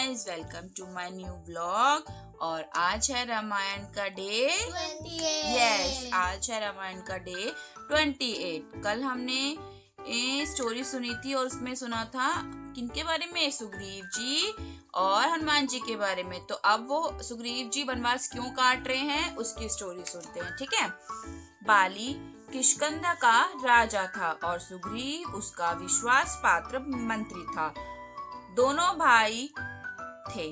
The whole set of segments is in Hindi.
Guys, welcome to my new vlog. और आज है रामायण का डे 28। आज है रामायण का डे 28। कल हमने स्टोरी सुनी थी और उसमें सुना था किनके बारे में, सुग्रीव जी और हनुमान जी के बारे में। तो अब वो सुग्रीव जी वनवास क्यों काट रहे हैं उसकी स्टोरी सुनते हैं, ठीक है। बाली किष्किंधा का राजा था और सुग्रीव उसका विश्वास पात्र मंत्री था। दोनों भाई थे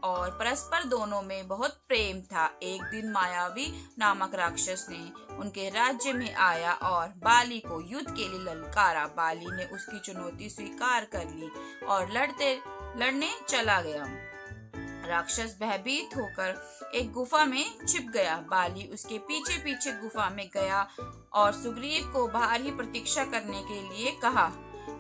और परस्पर दोनों में बहुत प्रेम था। एक दिन मायावी नामक राक्षस ने उनके राज्य में आया और बाली को युद्ध के लिए ललकारा। बाली ने उसकी चुनौती स्वीकार कर ली और लड़ने चला गया। राक्षस भयभीत होकर एक गुफा में छिप गया। बाली उसके पीछे पीछे गुफा में गया और सुग्रीव को बाहर ही प्रतीक्षा करने के लिए कहा।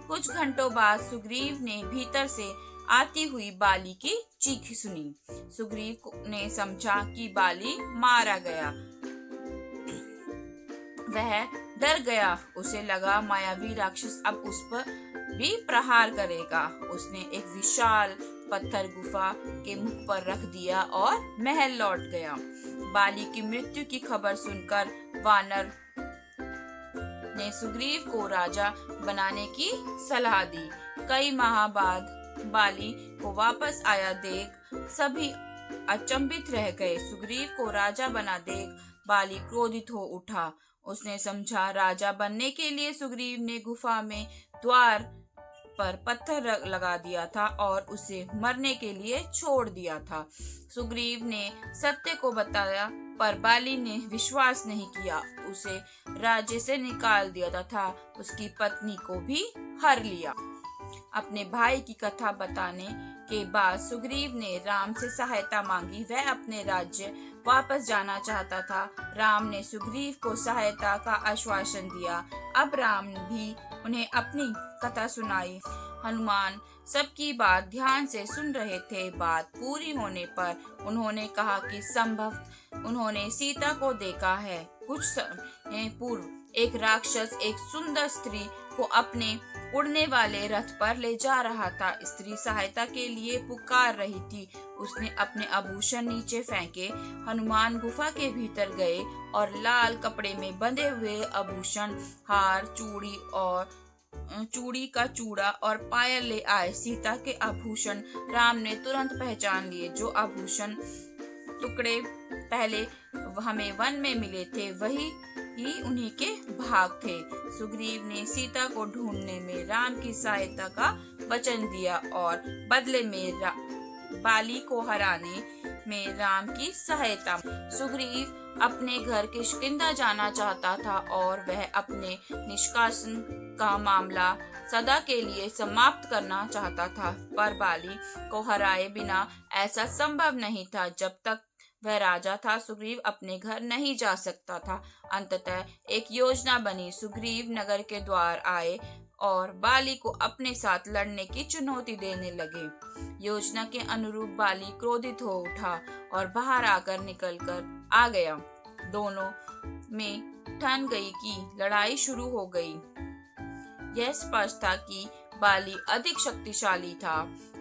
कुछ घंटों बाद सुग्रीव ने भीतर से आती हुई बाली की चीख सुनी। सुग्रीव ने समझा कि बाली मारा गया। वह डर गया। उसे लगा मायावी राक्षस अब उस पर भी प्रहार करेगा। उसने एक विशाल पत्थर गुफा के मुख पर रख दिया और महल लौट गया। बाली की मृत्यु की खबर सुनकर वानर ने सुग्रीव को राजा बनाने की सलाह दी। कई माह बाद बाली को वापस आया देख सभी अचंभित रह गए। सुग्रीव को राजा बना देख बाली क्रोधित हो उठा। उसने समझा राजा बनने के लिए सुग्रीव ने गुफा में द्वार पर पत्थर लगा दिया था और उसे मरने के लिए छोड़ दिया था। सुग्रीव ने सत्य को बताया पर बाली ने विश्वास नहीं किया। उसे राज्य से निकाल दिया तथा उसकी पत्नी को भी हर लिया। अपने भाई की कथा बताने के बाद सुग्रीव ने राम से सहायता मांगी। वह अपने राज्य वापस जाना चाहता था। राम ने सुग्रीव को सहायता का आश्वासन दिया। अब राम भी उन्हें अपनी कथा सुनाई। हनुमान सबकी बात ध्यान से सुन रहे थे। बात पूरी होने पर उन्होंने कहा कि संभव उन्होंने सीता को देखा है। कुछ समय पूर्व एक राक्षस एक सुंदर स्त्री को अपने उड़ने वाले रथ पर ले जा रहा था। स्त्री सहायता के लिए पुकार रही थी। उसने अपने आभूषण नीचे फेंके। हनुमान गुफा के भीतर गए और लाल कपड़े में बंधे हुए आभूषण, हार, चूड़ी का चूड़ा और पायल ले आए। सीता के आभूषण राम ने तुरंत पहचान लिए। जो आभूषण टुकड़े पहले हमें वन में मिले थे वही ही उन्हीं के भाग थे। सुग्रीव ने सीता को ढूंढने में राम की सहायता का वचन दिया और बदले में बाली को हराने में राम की सहायता। सुग्रीव अपने घर किष्किंधा जाना चाहता था और वह अपने निष्कासन का मामला सदा के लिए समाप्त करना चाहता था। पर बाली को हराए बिना ऐसा संभव नहीं था। जब तक वह राजा था सुग्रीव अपने घर नहीं जा सकता था। अंततः एक योजना बनी। सुग्रीव नगर के द्वार आए और बाली को अपने साथ लड़ने की चुनौती देने लगे। योजना के अनुरूप बाली क्रोधित हो उठा और बाहर आकर निकलकर आ गया। दोनों में ठन गई कि लड़ाई शुरू हो गई। यह स्पष्ट था कि बाली अधिक शक्तिशाली था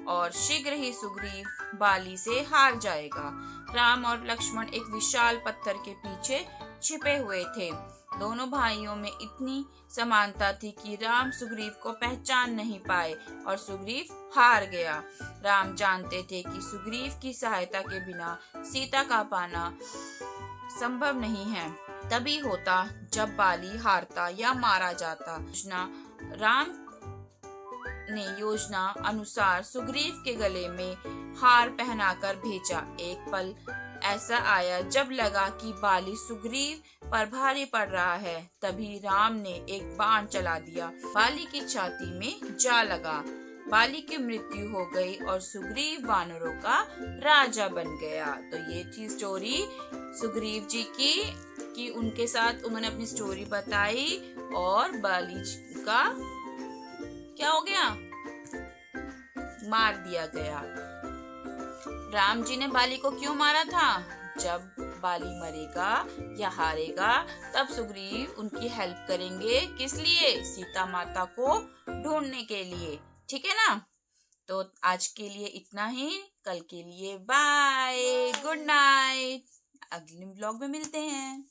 और शीघ्र ही सुग्रीव बाली से हार जाएगा। राम और लक्ष्मण एक विशाल पत्थर के पीछे छिपे हुए थे। दोनों भाइयों में इतनी समानता थी कि राम सुग्रीव को पहचान नहीं पाए और सुग्रीव हार गया। राम जानते थे कि सुग्रीव की सहायता के बिना सीता का पाना संभव नहीं है। तभी होता जब बाली हारता या मारा जाता। राम ने योजना अनुसार सुग्रीव के गले में हार पहनाकर भेजा। एक पल ऐसा आया जब लगा कि बाली सुग्रीव पर भारी पड़ रहा है। तभी राम ने एक बाण चला दिया। बाली की छाती में जा लगा। बाली की मृत्यु हो गई और सुग्रीव वानरों का राजा बन गया। तो ये थी स्टोरी सुग्रीव जी की कि उनके साथ उन्होंने अपनी स्टोरी बताई और बाली का क्या हो गया, मार दिया गया। राम जी ने बाली को क्यों मारा था? जब बाली मरेगा या हारेगा तब सुग्रीव उनकी हेल्प करेंगे। किस लिए? सीता माता को ढूंढने के लिए, ठीक है ना। तो आज के लिए इतना ही, कल के लिए बाय, गुड नाइट, अगले ब्लॉग में मिलते हैं।